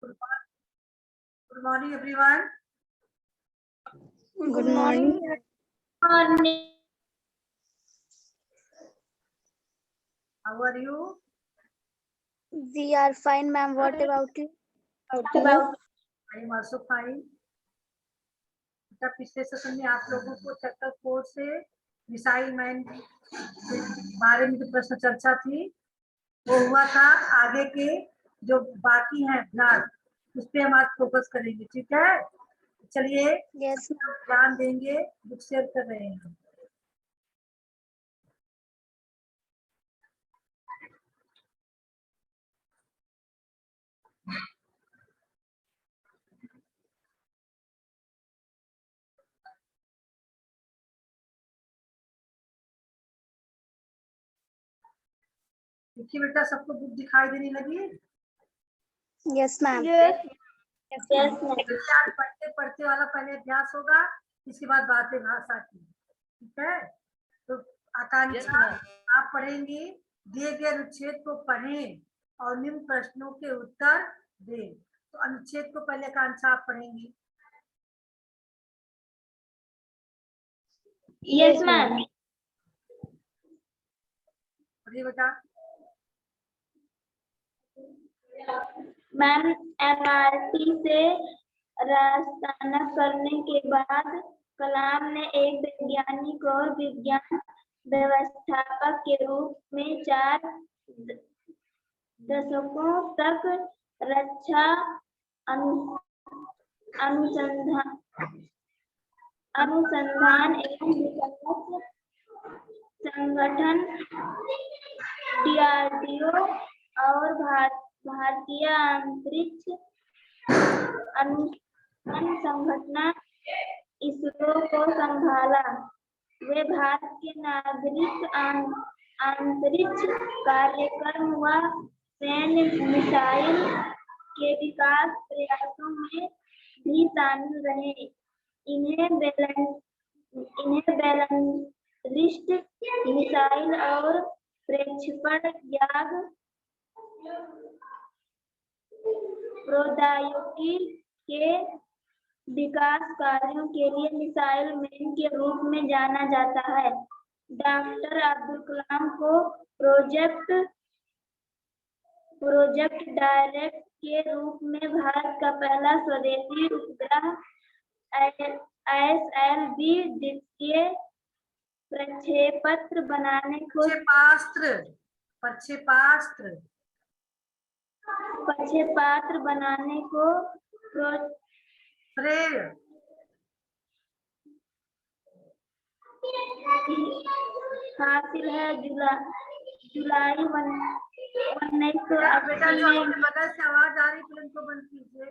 Good morning, everyone. Good morning. How are you? We are fine, ma'am. What about you? I am also fine. बेटा पिछले session में आप लोगों को chapter 4 से मिसाइल मैन के बारे में जो प्रश्न चर्चा थी वो हुआ था। आगे के जो बाकी हैं भाग उस पे हम आज फोकस करेंगे, ठीक है? चलिए Yes, ध्यान देंगे, बुक शेयर कर रहे हैं। देखिए बेटा, सबको बुक दिखाई देने लगी? yes, ma'am. आज पढ़ते पढ़ते वाला पहले अभ्यास होगा, इसके बाद बातें भाषा की, ठीक है? तो आकांक्षा आप पढ़ेंगी, दिए गए अनुच्छेद को पढ़ें और निम्न प्रश्नों के उत्तर दें। तो अनुच्छेद को पहले आकांक्षा आप पढ़ेंगी। Yes ma'am. पढ़िए बेटा। मैम, एमआरटी से रास्ताना करने के बाद कलाम ने एक वैज्ञानिक और विज्ञान व्यवस्थापक के रूप में 4 दशकों तक रक्षा अनुसंधान एवं विकास संगठन DRDO और भारतीय अंतरिक्ष अनुसंधान संगठन इसरो को संभाला। वे भारत के नागरिक अंतरिक्ष कार्यक्रम व सैन्य मिसाइल के विकास प्रयासों में भी शामिल रहे। इन्हें बैलेंस्ड मिसाइल और प्रक्षेपण याग प्रौद्योगिकी के विकास कार्यों के लिए मिसाइल मैन के रूप में जाना जाता है। डॉक्टर अब्दुल कलाम को प्रोजेक्ट डायरेक्ट के रूप में भारत का पहला स्वदेशी उपग्रह ISLV द्वितीय प्रक्षेपास्त्र बनाने को हासिल है। जुलाई 1980 बेटा, जो आपके बगल से आवाज आ रही है उनको बंद कीजिए।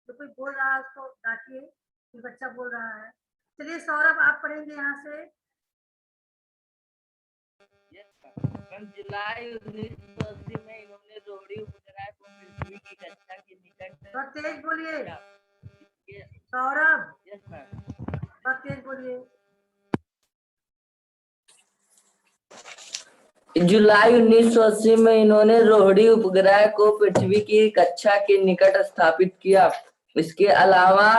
जो कोई बोल रहा है उसको डांटिए, कोई बच्चा बोल रहा है। चलिए सौरभ, आप पढ़ेंगे यहाँ से। जुलाई 1980 में इन्होंने रोहड़ी उपग्रह को पृथ्वी की कक्षा के निकट तेज बोलिए सौरभ। Yes ma'am. तेज बोलिए। जुलाई 1980 में इन्होंने रोहड़ी उपग्रह को पृथ्वी की कक्षा के निकट स्थापित किया। इसके अलावा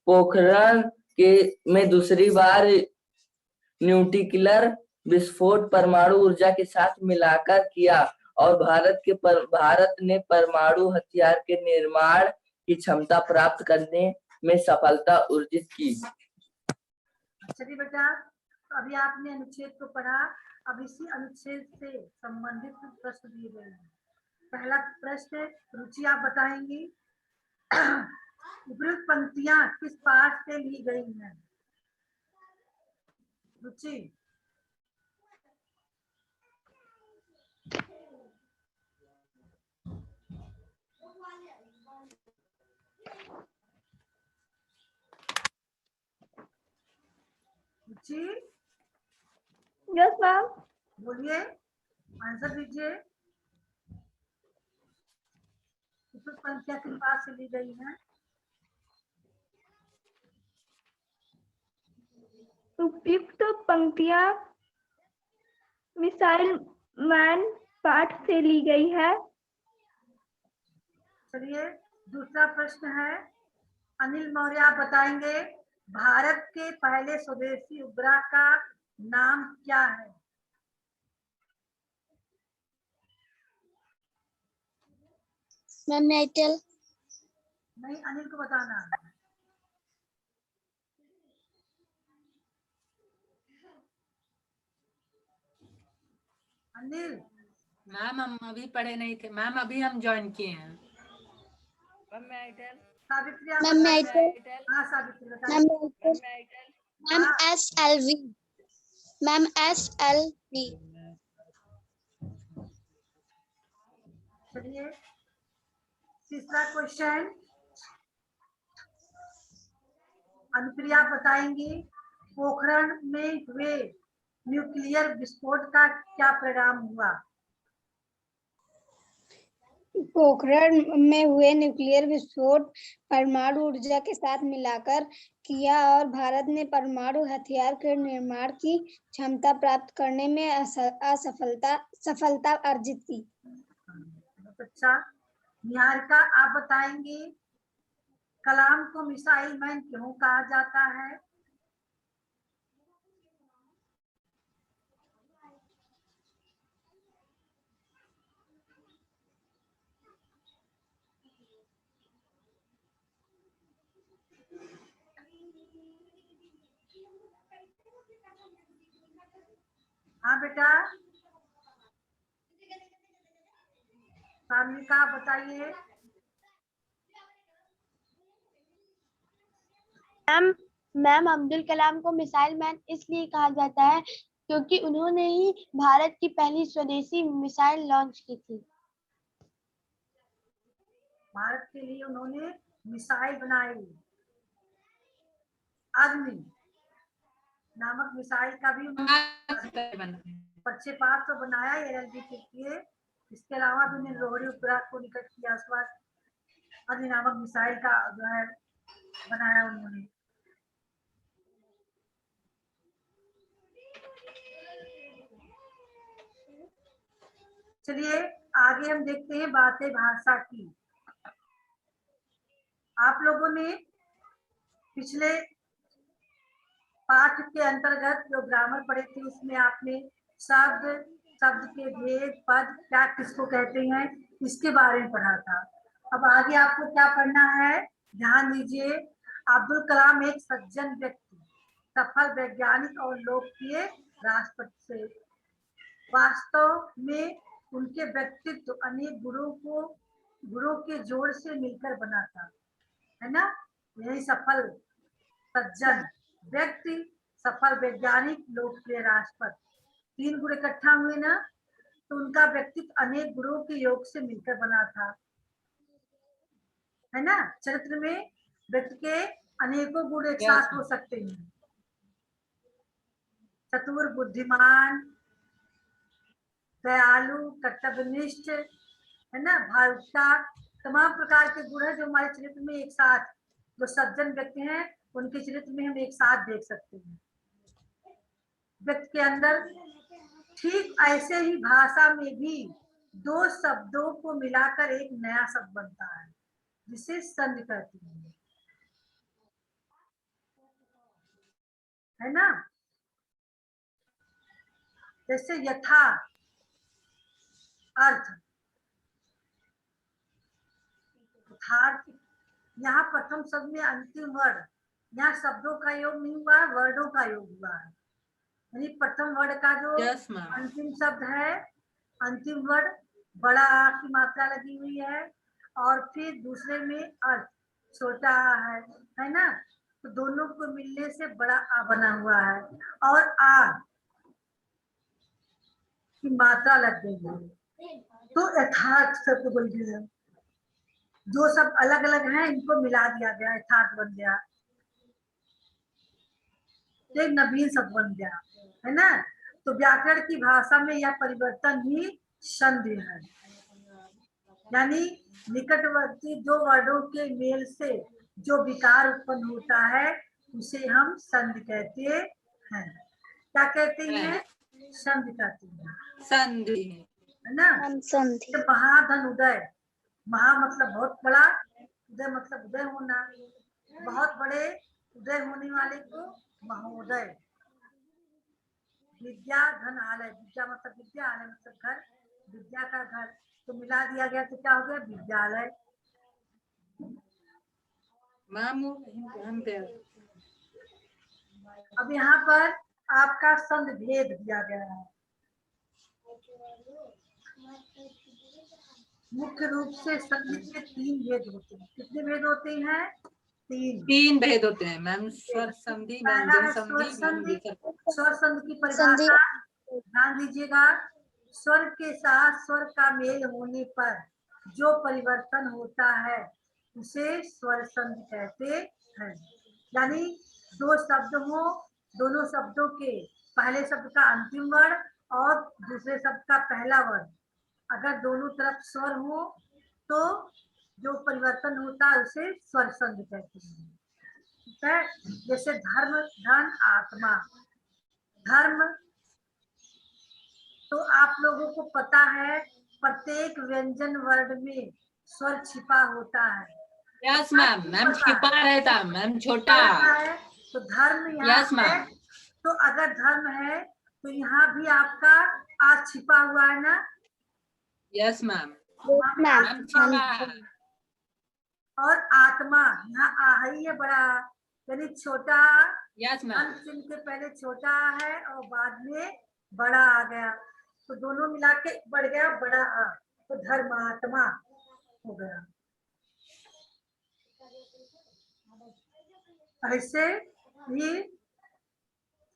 पोखरण में दूसरी बार न्यूक्लियर विस्फोट परमाणु ऊर्जा के साथ मिलाकर किया और भारत ने परमाणु हथियार के निर्माण की क्षमता प्राप्त करने में सफलता अर्जित की। चलिए बेटा, अभी आपने अनुच्छेद को पढ़ा। अब इसी अनुच्छेद से संबंधित प्रश्न दिए गए हैं। पहला प्रश्न, रुचि आप बताएंगी उपयुक्त पंक्तियां किस पाठ से ली गई हैं? रुचि। रुचि, यस मैम। बोलिए, आंसर दीजिए। उपयुक्त पंक्तियां किस पाठ से ली गई हैं? उपयुक्त पंक्तियां मिसाइल मैन पाठ से ली गई है। चलिए दूसरा प्रश्न है, अनिल मौर्य आप बताएंगे भारत के पहले स्वदेशी उपग्रह का नाम क्या है? मैम नाइटल। नहीं, अनिल को बताना है। अनिल। मैम हम अभी पढ़े नहीं थे मैम, अभी हम ज्वाइन किए हैं। सावित्री आप मैम बताइए। नाइटल। हाँ सावित्री मैम बताइए। नाइटल। मैम हाँ। SLV। Ma'am SLV। चलिए तीसरा क्वेश्चन, अनुप्रिया बताएंगी पोखरण में हुए न्यूक्लियर विस्फोट का क्या परिणाम हुआ? पोखरण में हुए न्यूक्लियर विस्फोट परमाणु ऊर्जा के साथ मिलाकर किया और भारत ने परमाणु हथियार के निर्माण की क्षमता प्राप्त करने में सफलता अर्जित की। बहुत अच्छा। निहारिका आप बताएंगी कलाम को मिसाइल मैन क्यों कहा जाता है? हाँ बेटा, सामनिका आप बताइए। मैम अब्दुल कलाम को मिसाइल मैन इसलिए कहा जाता है क्योंकि उन्होंने ही भारत की पहली स्वदेशी मिसाइल लॉन्च की थी। भारत के लिए उन्होंने मिसाइल बनाई, अग्नि नामक मिसाइल का भी प्रक्षेपास्त्र तो बनाया LLB के लिए। इसके अलावा भी उन्होंने रोहिणी उपग्रह को निकट के आसपास अग्नि नामक मिसाइल का जो है बनाया उन्होंने। चलिए आगे हम देखते हैं बातें भाषा की। आप लोगों ने पिछले पाठ के अंतर्गत जो ग्रामर पढ़े थे उसमें आपने शब्द, शब्द के भेद, पद क्या किसको कहते हैं इसके बारे में पढ़ा था। अब आगे आपको क्या पढ़ना है, ध्यान दीजिए। अब्दुल कलाम एक सज्जन व्यक्ति, सफल वैज्ञानिक और लोकप्रिय राष्ट्रपति थे। वास्तव में उनके व्यक्तित्व अनेक गुणों के जोड़ से मिलकर बना था, है ना। यही सफल सज्जन व्यक्ति, सफल वैज्ञानिक, लोकप्रिय राष्ट्रपति, 3 गुण इकट्ठा हुए ना, तो उनका व्यक्तित्व अनेक गुणों के योग से मिलकर बना था, है ना। चरित्र में व्यक्ति के अनेकों गुण एक साथ हो सकते हैं। चतुर, बुद्धिमान, दयालु, कर्तव्यनिष्ठ, है ना, भावुकता, तमाम प्रकार के गुण है जो हमारे चरित्र में एक साथ, जो सज्जन व्यक्ति हैं उनके चरित्र में हम एक साथ देख सकते हैं। व्यक्ति के अंदर ठीक ऐसे ही भाषा में भी 2 शब्दों को मिलाकर एक नया शब्द बनता है जिसे संधि कहते हैं, है ना। जैसे यथा अर्थ, यथार्थ, यहाँ प्रथम शब्द में अंतिम वर्ण, यहाँ शब्दों का योग नहीं हुआ है, वर्डों का योग हुआ है। यानी प्रथम वर्ड का जो अंतिम शब्द है, अंतिम वर्ड बड़ा आ की मात्रा लगी हुई है और फिर दूसरे में अर्थ छोटा है ना, तो दोनों को मिलने से बड़ा आ बना हुआ है और आ की मात्रा लग गई है तो यथार्थ शब्द बन गया। जो सब अलग अलग हैं इनको मिला दिया गया, यथार्थ बन गया, एक नवीन शब्द बन गया, है ना। तो व्याकरण की भाषा में यह परिवर्तन ही संधि है, यानी निकटवर्ती दो वर्डों के मेल से जो विकार उत्पन्न होता है उसे हम संधि कहते हैं। क्या कहते हैं? संधि कहते हैं, संधि, है ना। संधि। महाधन उदय, महा मतलब बहुत बड़ा, उदय मतलब उदय होना, बहुत बड़े उदय होने वाले को महोदय। विद्या धन आलय, विद्या मतलब विद्या, आलय मतलब घर, विद्या का घर, तो मिला दिया गया तो क्या हो गया विद्यालय। मैम हम पे अब यहाँ पर आपका संध भेद दिया गया है। मुख्य रूप से संधि के 3 भेद होते हैं। कितने भेद होते हैं? 3। 3 भेद होते हैं मैम, स्वर संधि, पहला व्यंजन है स्वर संधि, संधि। विसर्ग। स्वर संधि की संधि परिभाषा ध्यान दीजिएगा। स्वर के साथ स्वर का मेल होने पर जो परिवर्तन होता है उसे स्वर संधि कहते हैं। यानी दो शब्द हो, दोनों शब्दों के पहले शब्द का अंतिम वर्ण और दूसरे शब्द का पहला वर्ण अगर दोनों तरफ स्वर हो तो जो परिवर्तन होता है उसे स्वर संधि कहते हैं। ठीक है, जैसे धर्म, धन, आत्मा। धर्म तो आप लोगों को पता है प्रत्येक व्यंजन वर्ण में स्वर छिपा होता है। यस मैम, मैम छिपा रहता मैम, छोटा। है तो धर्म यहाँ यस है, मैम। तो अगर धर्म है तो यहाँ भी आपका आ छिपा हुआ है ना। यस मैम, मैम मैम छिपा है। और आत्मा यहाँ आ ही है बड़ा, यानी छोटा। यस मैम, चिन्ह के पहले छोटा है और बाद में बड़ा आ गया, तो दोनों मिला के बढ़ गया बड़ा आ, तो धर्मात्मा हो गया। ऐसे भी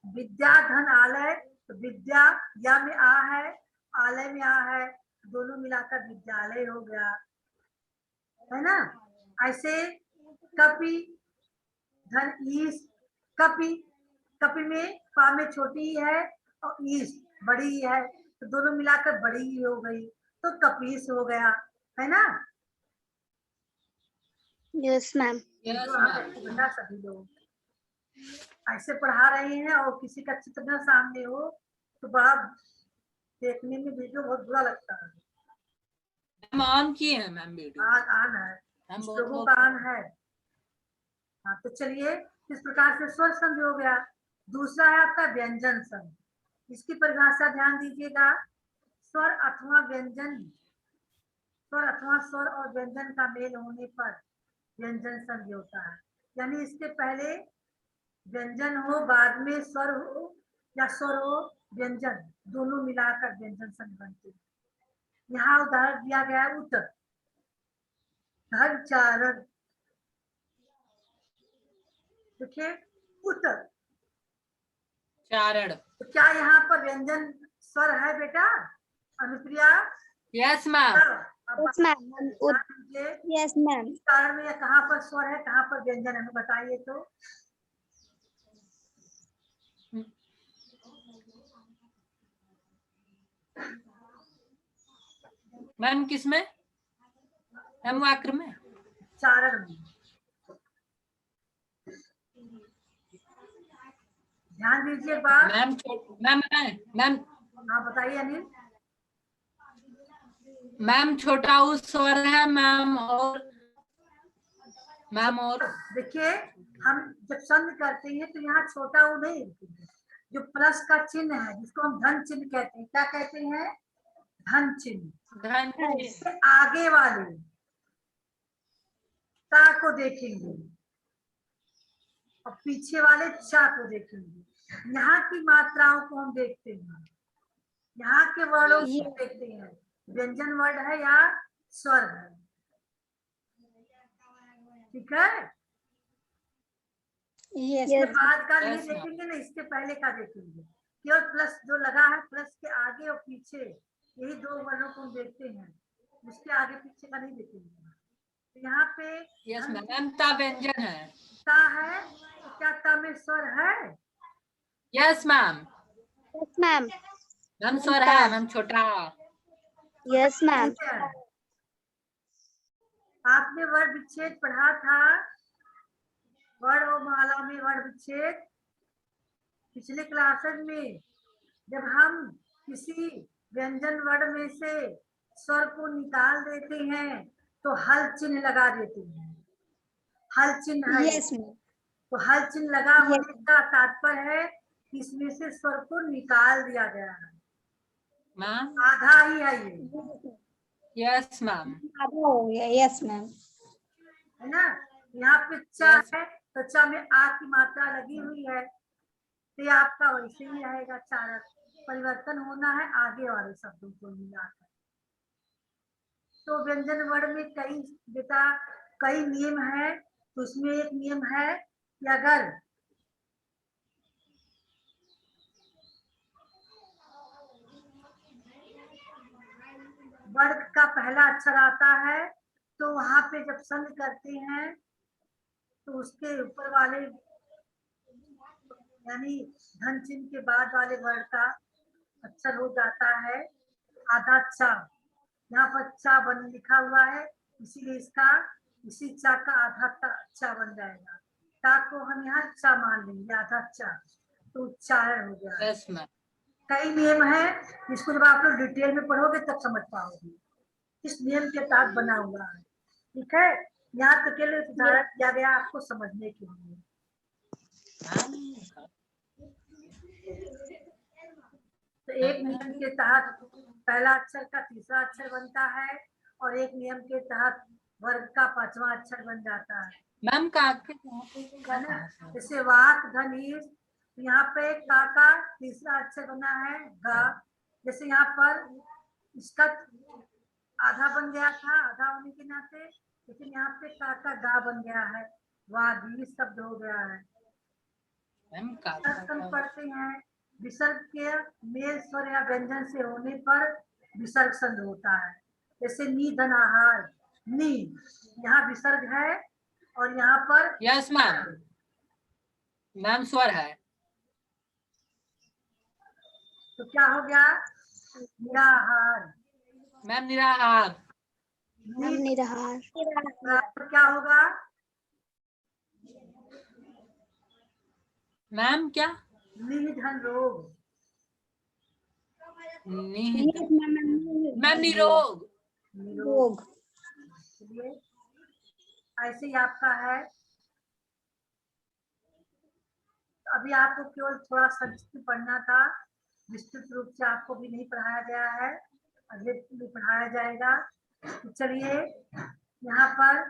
विद्या धन आलय, तो विद्या या में आ है, आलय में आ है, दोनों मिलाकर विद्यालय हो गया, है ना। ऐसे कपि धन ईश, कपि, कपि में पा में छोटी है और ईश बड़ी है, तो दोनों मिलाकर बड़ी ही हो गई, तो कपीस हो गया, है ना। यस मैम यस तो मैम। बेटा सभी लोग ऐसे पढ़ा रहे हैं और किसी का चित्र न सामने हो तो बड़ा देखने में वीडियो बहुत बुरा लगता है। हम ऑन किए हैं मैम वीडियो, आन है, हम कुछ बहुत लोगों लोग का आन है। हाँ तो चलिए, इस प्रकार से स्वर संधि हो गया। दूसरा है आपका व्यंजन संधि। इसकी परिभाषा ध्यान दीजिएगा। स्वर अथवा व्यंजन, स्वर अथवा स्वर और व्यंजन का मेल होने पर व्यंजन संधि होता है। यानी इसके पहले व्यंजन हो, बाद में स्वर हो, या स्वर हो व्यंजन, दोनों मिलाकर व्यंजन संधि बनती है। यहाँ उदाहरण दिया गया है उत्तर, धन चारण। देखिए उत्तर चारण। तो क्या यहाँ पर व्यंजन स्वर है बेटा Anupriya? Yes ma'am. Yes ma'am yes ma'am कारण में कहाँ पर स्वर है कहाँ पर व्यंजन है बताइए तो। मैम किसमें? मैम वाक्र में, चारण में। ध्यान दीजिए बात। मैम मैम मैम हाँ बताइए अनिल। मैम छोटा उस स्वर है मैम, और मैम और देखिए हम जब संधि करते हैं तो यहाँ छोटा वो नहीं लिखेंगे, जो प्लस का चिन्ह है जिसको हम धन चिन्ह कहते हैं, क्या कहते हैं? धन चिन्ह। धन इससे आगे वाले ता को देखेंगे और पीछे वाले चा को देखेंगे। यहाँ की मात्राओं को हम देखते हैं, यहाँ के वर्णों को देखते हैं, व्यंजन वर्ण है या स्वर है। ठीक है, इसके बाद का नहीं देखेंगे ना, इसके पहले का देखेंगे। केवल प्लस जो लगा है, प्लस के आगे और पीछे, यही दो वर्णों को हम देखते हैं, उसके आगे पीछे का नहीं देखेंगे। तो यहाँ पे यस मैम, ता व्यंजन है। ता है, तो क्या ता में स्वर है? Yes ma'am. Yes ma'am ma'am स्वर है मैम, छोटा। यस मैम आपने वर्ण विच्छेद पढ़ा था, वर्ण और माला में वर्ण विच्छेद पिछले क्लासेस में। जब हम किसी व्यंजन वर्ण में से स्वर को निकाल देते हैं तो हल चिन्ह लगा देते हैं। हल चिन्ह है। Yes ma'am. तो हल चिन्ह लगा Yes. होने का तात्पर्य है कि इसमें से स्वर को निकाल दिया गया है, मैम आधा ही है ये, यस मैम आधा हो गया। Yes ma'am. है ना। यहाँ पे चा Yes. है तो चा में आ की मात्रा लगी हुई है, तो ये आपका वैसे ही रहेगा चारक। परिवर्तन होना है आगे वाले शब्दों को मिलाकर। तो व्यंजन वर्ण में कई बेटा कई नियम है। तो उसमें एक नियम है कि अगर वर्ग का पहला अक्षर आता है तो वहां पे जब संध करते हैं तो उसके ऊपर वाले यानी धन चिन्ह के बाद वाले वर्ण का अक्षर हो जाता है आधा चा। यहाँ पर चा बन लिखा हुआ है, इसीलिए इसका इसी चा का आधा चा बन जाएगा। ता को हम यहाँ चा मान लेंगे, आधा चा, तो उच्चारण हो गया। यस मैम कई नियम है, इसको जब आप लोग डिटेल में पढ़ोगे तब समझ पाओगे इस नियम के तहत बना हुआ है। ठीक है, यहाँ तक के लिए उदाहरण दिया गया आपको समझने के लिए। तो एक नियम के तहत पहला अक्षर का तीसरा अक्षर बनता है और एक नियम के तहत वर्ग का पांचवा अक्षर बन जाता है। मैम का है ना। जैसे वाक धनीश, यहाँ पे का तीसरा अक्षर बना है गा। जैसे यहाँ पर इसका आधा बन गया था, आधा होने के नाते, लेकिन यहाँ पे का गा बन गया है, वादी शब्द हो गया है। मैम का पढ़ते हैं विसर्ग के मेल स्वर या व्यंजन से होने पर विसर्ग संध होता है। जैसे नी धन आहार, नी यहाँ विसर्ग है और यहाँ पर यस मैम मैम स्वर है। तो क्या हो गया निराहार। मैम निराहार। मैम निराहार। तो क्या होगा मैम क्या निधन रोग। मैम निरोग। रोग। चलिए ऐसे ही आपका है। अभी आपको केवल थोड़ा संक्षिप्त पढ़ना था, विस्तृत रूप से आपको भी नहीं पढ़ाया गया है, अगले भी पढ़ाया जाएगा। तो चलिए यहाँ पर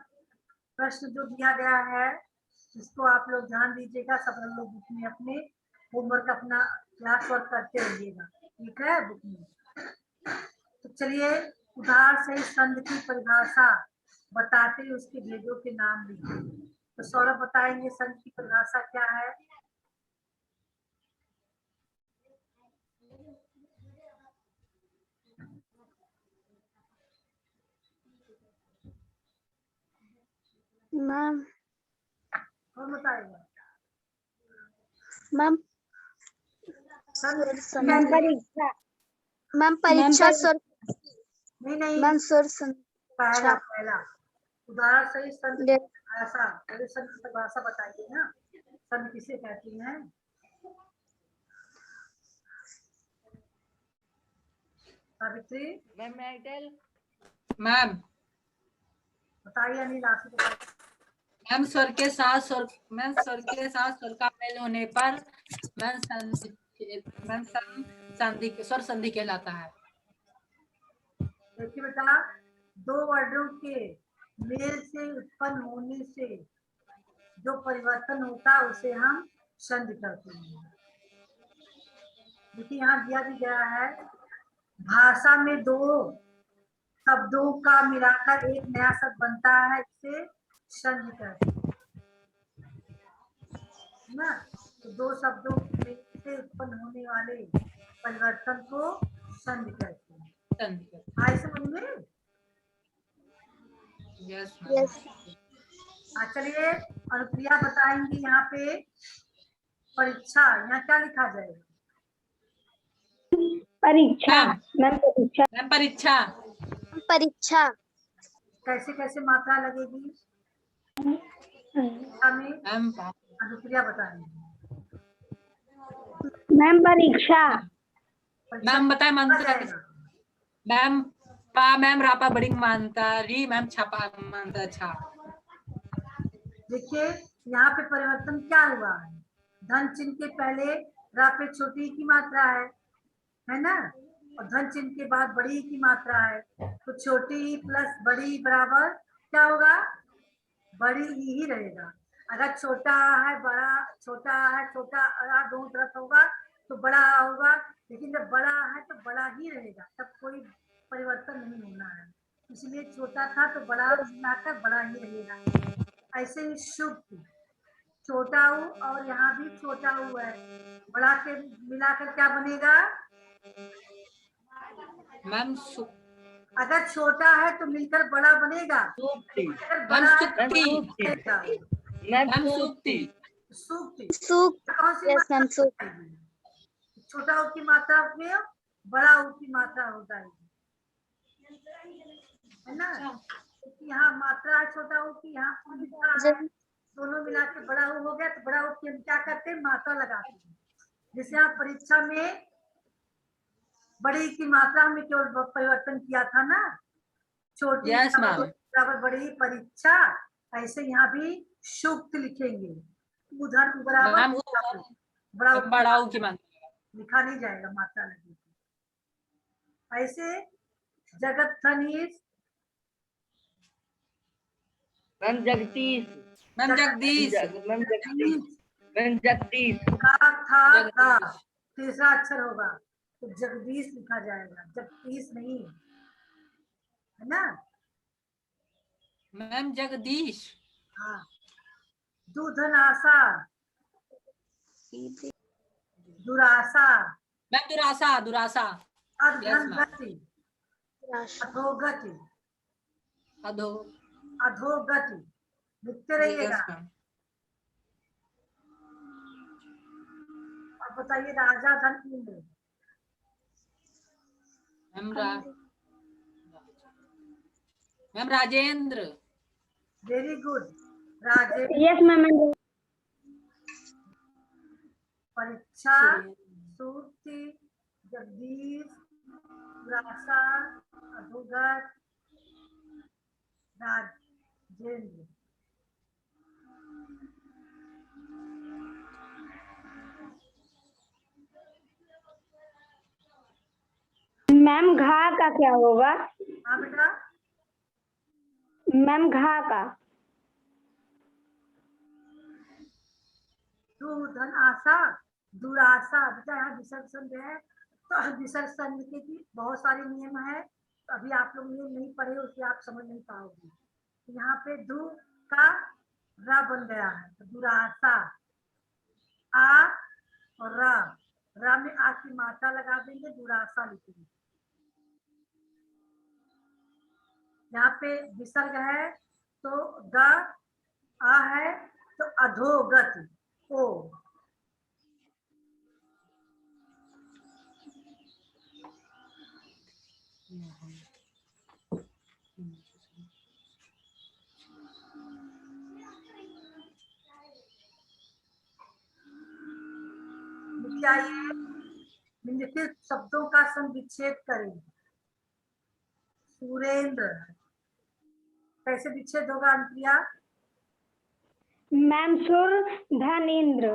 प्रश्न जो दिया गया है इसको आप लोग ध्यान दीजिएगा। सब लोग बुक में अपने होमवर्क अपना क्लास वर्क करते रहिएगा, ठीक है बुक में। तो चलिए उदाहरण से संध की परिभाषा बताते उसके भेदों के नाम लिखिए। तो सौरभ बताएंगे संध की परिभाषा क्या है। मैम कौन बताएगा। मैम संध परीक्षा। मैम परीक्षा स्वर नहीं मैम स्वर पहला उदाहरण सही संध की परिभाषा, पहले संध की परिभाषा बताइए ना, संध किसे कहती हैं। सावित्री मैम बताइए। अनिल आप ही बताइए। मैम स्वर के साथ स्वर मैम स्वर के साथ स्वर का मेल होने पर मैम संधि स्वर संधि कहलाता है। देखिए बेटा, दो वर्णों के मेल से उत्पन्न होने से जो परिवर्तन होता है उसे हम संधि करते हैं। देखिए यहाँ दिया भी गया है, भाषा में दो शब्दों का मिलाकर एक नया शब्द बनता है, इसे संधि कहते हैं ना। तो दो शब्दों से उत्पन्न होने वाले परिवर्तन को संधि कहते हैं। आए समझ में। यस यस चलिए अनुप्रिया बताएंगी यहाँ पे परीक्षा, यहाँ क्या लिखा जाएगा। परीक्षा। मैम परीक्षा। मैम परीक्षा। परीक्षा कैसे कैसे मात्रा लगेगी हमें मैम अनुप्रिया बताएंगी। मैम परीक्षा। मैम बताए मानता मैम पा मैम रापा बड़ी मानता री मैम छापा मानता छा। देखिए यहाँ पे परिवर्तन क्या हुआ है, धन चिन्ह के पहले रा पे छोटी की मात्रा है ना, और धन चिन्ह के बाद बड़ी की मात्रा है, तो छोटी प्लस बड़ी बराबर क्या होगा, बड़ी ही रहेगा। अगर छोटा है बड़ा, छोटा है छोटा दोनों तरफ होगा तो बड़ा होगा, लेकिन जब बड़ा है तो बड़ा ही रहेगा, तब कोई परिवर्तन नहीं होना है। इसलिए छोटा था तो बड़ा मिलाकर बड़ा ही रहेगा। ऐसे ही शुभ छोटा ऊ और यहाँ भी छोटा ऊ है, बड़ा के मिलाकर क्या बनेगा मैम अगर छोटा है तो मिलकर बड़ा बनेगा, सूक्ति अगर मैम बड़ा है सुक्ति बनेगा। मैम मैम सूक्ति सुक्ति सूक्ति कौन सी यस मैम मात्रा आएगी? छोटा ऊ की मात्रा में बड़ा ऊ की मात्रा हो जाएगी, है ना। क्योंकि यहाँ मात्रा है छोटा ऊ की, यहाँ है, दोनों मिला के बड़ा ऊ हो गया, तो बड़ा ऊ की हम क्या करते हैं, मात्रा लगाते हैं। जैसे यहाँ परीक्षा में बड़ी की मात्रा में केवल परिवर्तन किया था ना, छोटी Yes, ma'am. बराबर बड़ी परीक्षा, ऐसे यहाँ भी शुक्त लिखेंगे, उधर बराबर मैम बड़ा बड़ाऊ की मात्रा लिखा नहीं जाएगा, मात्रा लगेगी। ऐसे जगत धनीश ma'am Jagdish ma'am Jagdish ma'am Jagdish ma'am Jagdish था तीसरा अक्षर होगा तो जगदीश लिखा जाएगा, जगदीश नहीं, है ना। मैम जगदीश हाँ, दुधनाशा दुराशा मैम दुरासा दुरासा अधोगति अधोगति अधो अधोगति लिखते रहिएगा। Yes, ma'am. और बताइए राजा धन इंद्र, मैम राजेंद्र वेरी गुड, राजे यस मैम। परीक्षा सूक्ति जगदीश दुराशा अधोगत राजेंद्र। मैम घा का क्या होगा? हाँ बेटा, मैम घा का धन आशा दुराशा, बेटा यहाँ विसर्ग संध है, तो विसर्ग संध के भी बहुत सारे नियम है, तो अभी आप लोग नियम नहीं पढ़े, उससे आप समझ नहीं पाओगे। यहाँ पे दु का रा बन गया है, तो दुराशा आ और रा में आ की मात्रा लगा देंगे, दुराशा लिखेंगे। यहाँ पे विसर्ग है तो ग आ है तो अधोगत ओ, आइए निम्नलिखित शब्दों का संविच्छेद करें। सुरेंद्र कैसे विच्छेद होगा अनुप्रिया? मैम सुर धन इंद्र।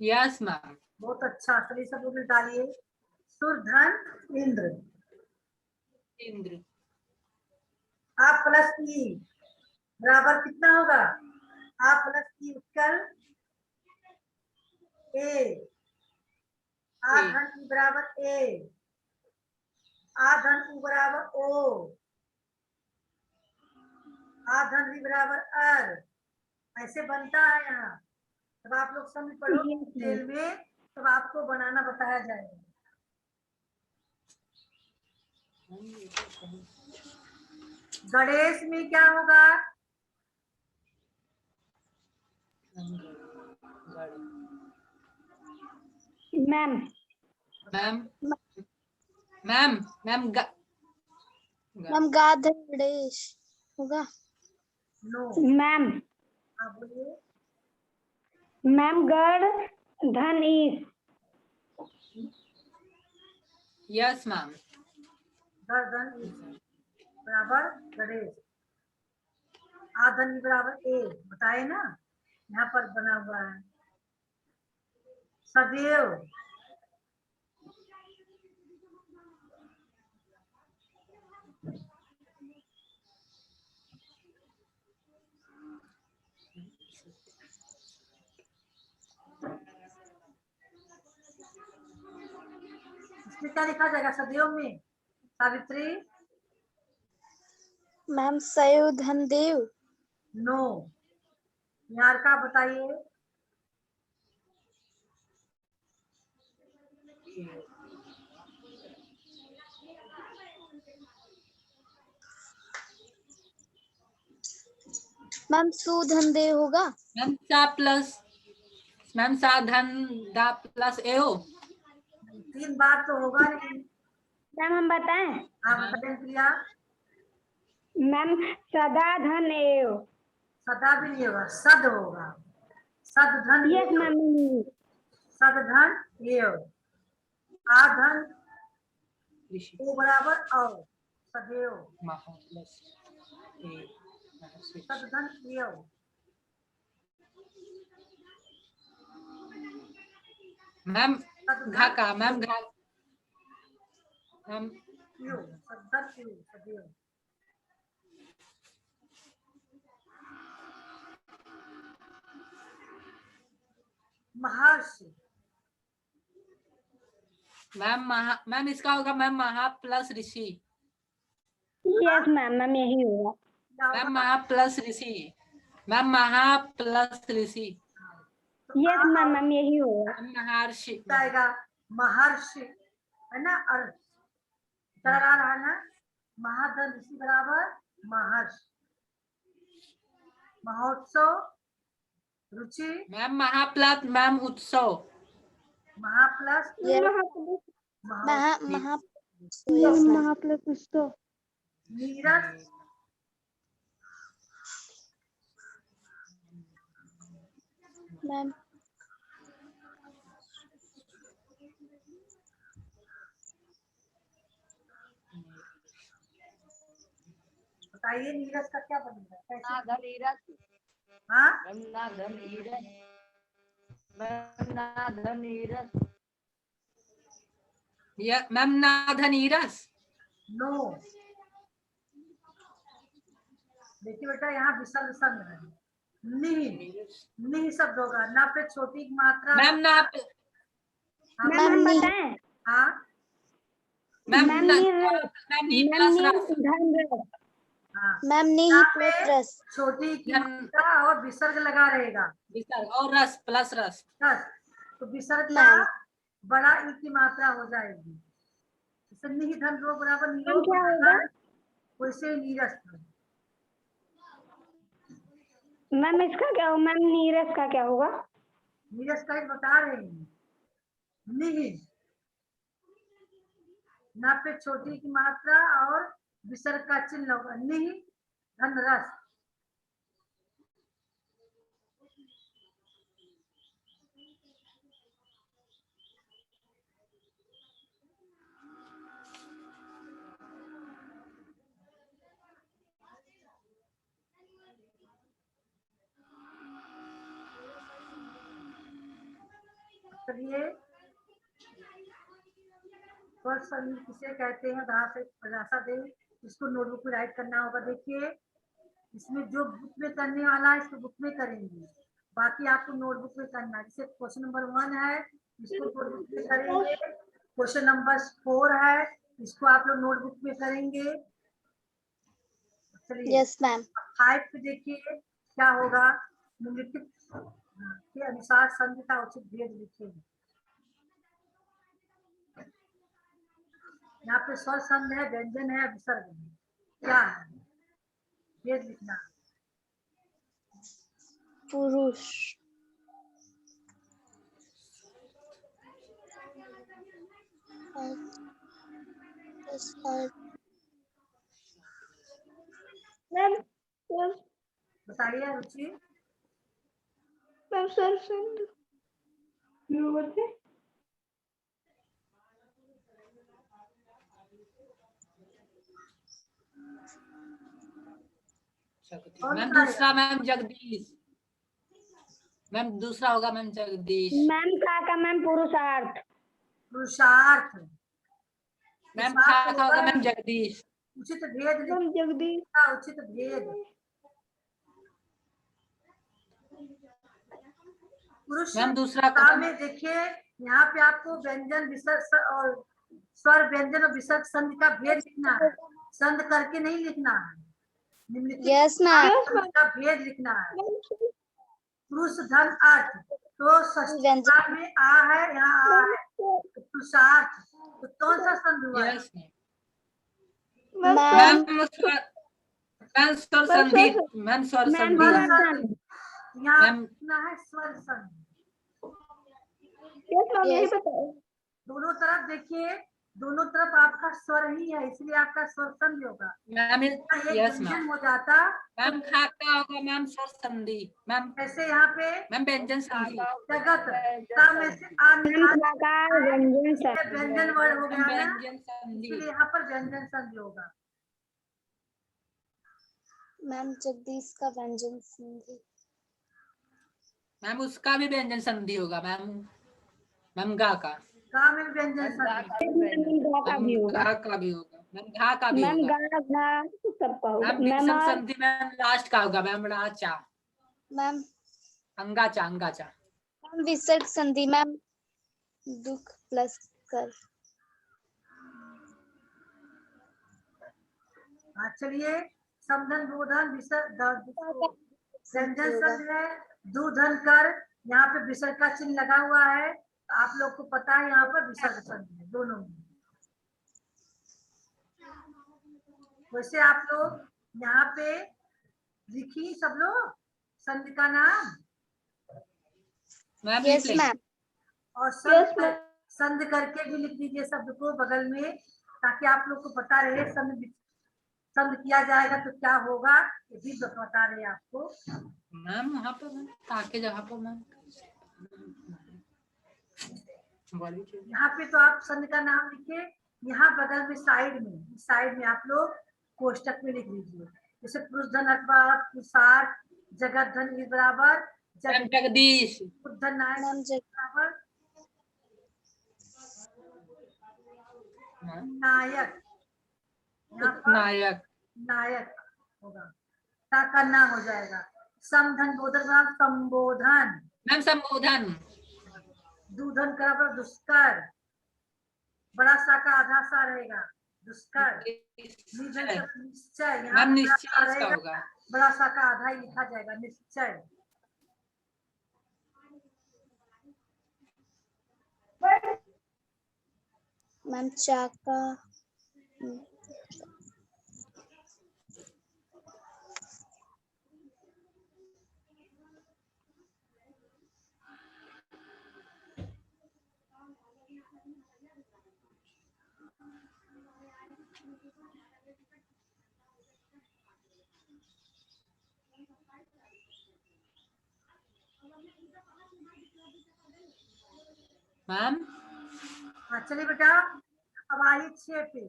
Yes ma'am. बहुत अच्छा, सभी शब्दों में डालिए सुर धन इंद्र। इंद्र आ प्लस ई बराबर कितना होगा? आ प्लस ई उत्तर ए, आ धन ई बराबर ए, आ धन उ बराबर ओ, आ धन री बराबर अर, ऐसे बनता है यहाँ। तब आप लोग समझ पढ़ो डिटेल में, तब आपको बनाना बताया जाएगा। गणेश में क्या होगा? Ma'am ma'am ma'am ma'am ma'am गाधर गणेश होगा। नो, मैम आप बोलिए। मैम गढ़ धन ईस। Yes ma'am. गर्दन बराबर गणेश, आधन बराबर ए, बताए ना, यहाँ पर बना हुआ है। सदैव, इसमें क्या लिखा जाएगा सदैव में? सावित्री, मैम सयो धनदेव। नो, यार का बताइए। मैम सुधनदेव होगा। मैम सा प्लस, मैम सा धन दा प्लस ए हो। 3 बार तो होगा नहीं। मैम हम बताएं? हाँ बताइए प्रिया। मैम सदा धन एव। सदा भी नहीं होगा, सद होगा, सद धन यस एव, मैम। सद धन एव, आधन ओ बराबर औ, सदैव, महा प्लस ए, सद धन एव, मैम सद घा धन का, मैम घा, मैम एव, सद धन एव, सदैव। महर्षि, मैम महा, मैम इसका होगा मैम महा प्लस ऋषि। यस मैम, मैम यही होगा। क्या मैम होगा? महा प्लस ऋषि, मैम महा प्लस ऋषि, तो यस मैम, मैम यही होगा। मैम महर्षि। जाएगा महर्षि, है ना, अर्थ चला रहा है ना, महाधन ऋषि बराबर महर्षि, महोत्सव, रुचि, मैम महा प्लस मैम उत्सव। महा प्लस महाप्लस उत्सव। नीरज, मैम बताइए नीरज का क्या बनेगा, कैसे? धन ईरस, हाँ ना धन ईरस, ना धन ईरस, मैम नाधन ईरस। नो, देखिए बेटा यहाँ विसर्ग संग है, नी शब्द होगा, ना पे छोटी की मात्रा। मैम ना, हाँ, मैम हम बताएं? हाँ मैम मैम ना, नी मैम नी मैम प्लस नी रस, धन। हाँ, मैम नहीं यहाँ प्लस पे रस। छोटी की धन मात्रा और विसर्ग लगा रहेगा, विसर्ग और रस प्लस रस। बस, तो विसर्ग का मैम बड़ा ई की मात्रा हो जाएगी, जैसे निहि धन रो बराबर मैम क्या होगा? वैसे ही नीरस था। मैम इसका क्या होगा? मैम नीरस का क्या होगा? नीरस का ही बता रहे हैं, निहि, ना पे छोटी की मात्रा और विसर्ग का चिन्ह होगा, निहि धन रस। चलिए, फर्स्ट किसे कहते हैं, परिभाषा दे, इसको नोटबुक में राइट करना होगा। देखिए इसमें जो बुक में करने वाला है इसको बुक में करेंगे, बाकी आपको नोटबुक में करना है। जैसे क्वेश्चन नंबर 1 है इसको नोटबुक में करेंगे, क्वेश्चन नंबर 4 है इसको आप लोग नोटबुक में करेंगे। चलिए यस मैम। 5 पे देखिए क्या होगा, निम्नलिखित के अनुसार संधि का उचित भेद लिखिए। यहाँ पे स्वर संध है, व्यंजन है, विसर्ग है, क्या है भेद लिखना। पुरुष। मैम बताइए रुचि। मैम सर संध बोलते कौन मैम सा दूसरा है? मैम जगदीश। मैम दूसरा होगा मैम जगदीश। मैम का मैम पुरुषार्थ। पुरुषार्थ। मैम पुरुषार्थ खा होगा होगा मैम जगदीश। उचित भेद मैम जगदीश। लिखना, उचित भेद। पुरुष मैम दूसरा का में देखिए यहाँ पे आपको व्यंजन विसर्ग और स्वर व्यंजन और विसर्ग संधि का भेद लिखना है, संध करके नहीं लिखना है। निम्नलिखित यस मैम। संधि का भेद लिखना है। पुरुष धन अर्थ, तो षष्ठी का में आ है, यहाँ आ है, तो पुरुषार्थ, तो कौन सा संधि हुआ है? यस मैम मैम मैम स्वर संधि। मैम स्वर मैम संधि। स्वर संधि। यहाँ मैम लिखना है स्वर संधि। नहीं यस पता। दोनों तरफ देखिए, दोनों तरफ आपका स्वर ही है, इसलिए आपका स्वर संधि होगा। मैम एक यस व्यंजन मैम। हो जाता मैम खा का होगा मैम स्वर संधि। मैम जैसे यहाँ पे मैम व्यंजन संधि। जगत का में से आ निकाल व्यंजन ये व्यंजन वर्ड हो मैम गया ना, व्यंजन संधि। इसलिए यहाँ पर व्यंजन संधि होगा। मैम जगदीश का व्यंजन संधि। मैम उसका भी व्यंजन संधि होगा मैम। मैम गा का। गा में व्यंजन संधि। भी होगा। गा का भी होगा मैम। घा का भी मैम होगा गा सबका होगा। मैम। मैम विषम संधि मैम लास्ट का होगा मैम। राचा मैम अंगाचा अंगाचा। मैम विसर्ग संधि मैम दुख प्लस कर। हाँ चलिए, समधन बोधन विसर्ग व्यंजन संधि है। दूधन कर, यहाँ पे विसर्ग का चिन्ह लगा हुआ है, आप लोग को पता है यहाँ पर विसर्ग संधि है दोनों में। वैसे आप लोग यहाँ पे लिखी सब लोग संधि का नाम मैम लिख यस लेंगे। मैम। और संधि करके भी लिख दीजिए शब्द को बगल में, ताकि आप लोग को पता रहे संधि किया जाएगा तो क्या होगा, ये भी बता रहे आपको। मैम वहाँ पर मैम ताकि जहाँ पर मैम यहाँ पे तो आप संधि का नाम लिखे, यहाँ बगल में साइड में आप लोग कोष्टक में लिख लीजिए। जैसे पुरुष धन अथवा पुरुषार्थ, जगत धन इस बराबर मैम जगदीश। धन नायक मैम बराबर मैम नायक, यहाँ पर नायक। नायक होगा, ता का ना हो जाएगा। समधन बोधन बराबर संबोधन, मैम संबोधन। दूधन का बराबर दुष्कर, बड़ा सा का आधा सा रहेगा दुष्कर। निधन निश्चय। का निश्चय, यहाँ मैम पर बड़ा निश्चय सा इसका रहेगा, होगा। बड़ा सा का आधा ही लिखा जाएगा निश्चय। मैम चाका मैम हाँ चलिए बेटा, अब आइए 6 पे।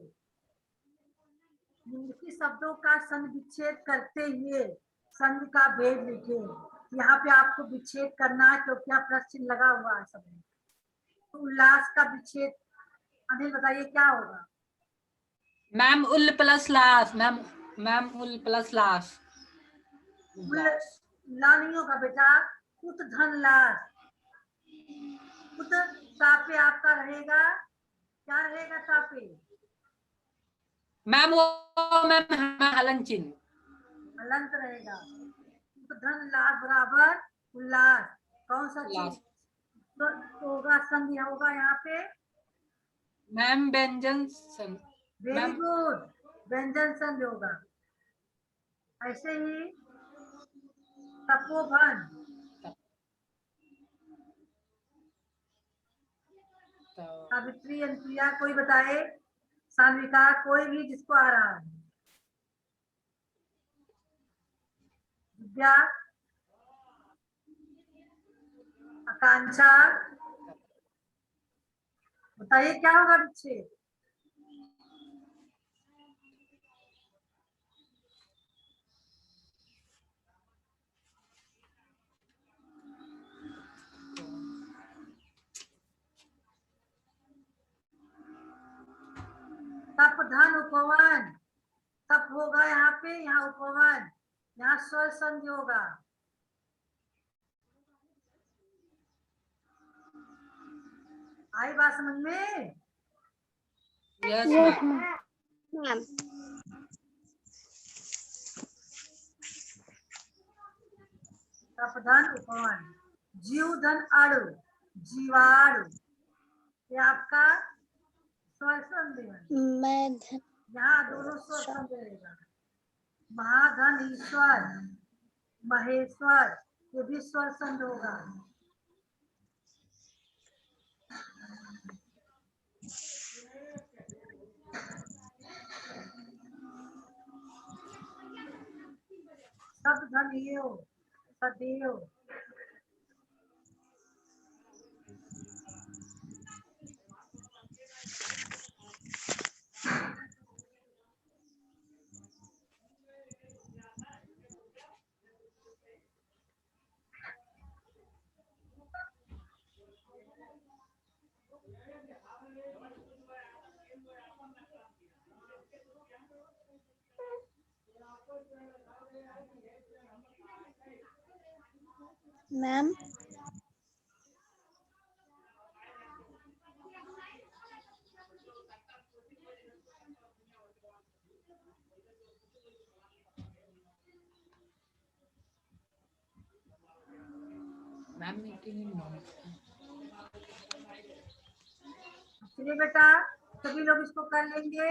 निम्नलिखित शब्दों का संधि विच्छेद करते हुए संधि का भेद लिखे। यहाँ पे आपको विच्छेद करना है, क्योंकि यहाँ प्रश्न चिन्ह लगा हुआ है सब में। तो उल्लास का विच्छेद अनिल बताइए क्या होगा? मैम उल प्लस लास। मैम उल प्लस लास। ला नहीं होगा बेटा, उत धन लास। उत तापे आपका रहेगा, क्या रहेगा तापे? मैम वो मैम हलन चिन्ह। हलंत रहेगा। उत धन लास बराबर उल्लास, कौन सा चीज तो होगा? संधि होगा यहाँ पे मैम व्यंजन संधि। वेरी गुड, व्यंजन संधि होगा। ऐसे ही तपोवन, सावित्री, अनुप्रिया, कोई बताए? सान्विका, कोई भी जिसको आ रहा है। विद्या, आकांक्षा, बताइए क्या होगा विच्छेद? धन उपवन, तप होगा यहाँ पे, यहाँ उपवन, यहाँ स्वर संधि होगा। आई बात समझ में? Yes yes ma'am. मैम। तप धन उपवन, जीव धन अणु, जीवाणु, ये आपका स्वर संधि है। मैं यहाँ दोनों स्वर संधि रहेगा। महाधन ईश्वर, महेश्वर, ये भी स्वर संधि होगा। सब धन ये हो, सदैव। मैम। मैम मीटिंग चलिए बेटा, सभी लोग इसको कर लेंगे।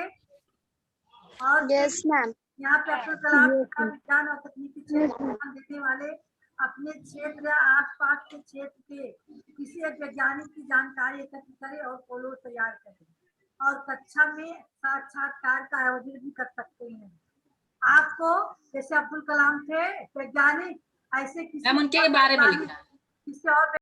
और यस मैम। यहाँ पे अब्दुल कलाम का विज्ञान और तकनीकी क्षेत्र में ध्यान देने वाले अपने क्षेत्र या आसपास के क्षेत्र के किसी एक वैज्ञानिक की जानकारी एकत्र करें और पोलो तैयार करें और कक्षा में साक्षात्कार का आयोजन भी कर सकते हैं। आपको जैसे अब्दुल कलाम थे वैज्ञानिक, ऐसे किसी मैम उनके बारे में लिखना है। किसी और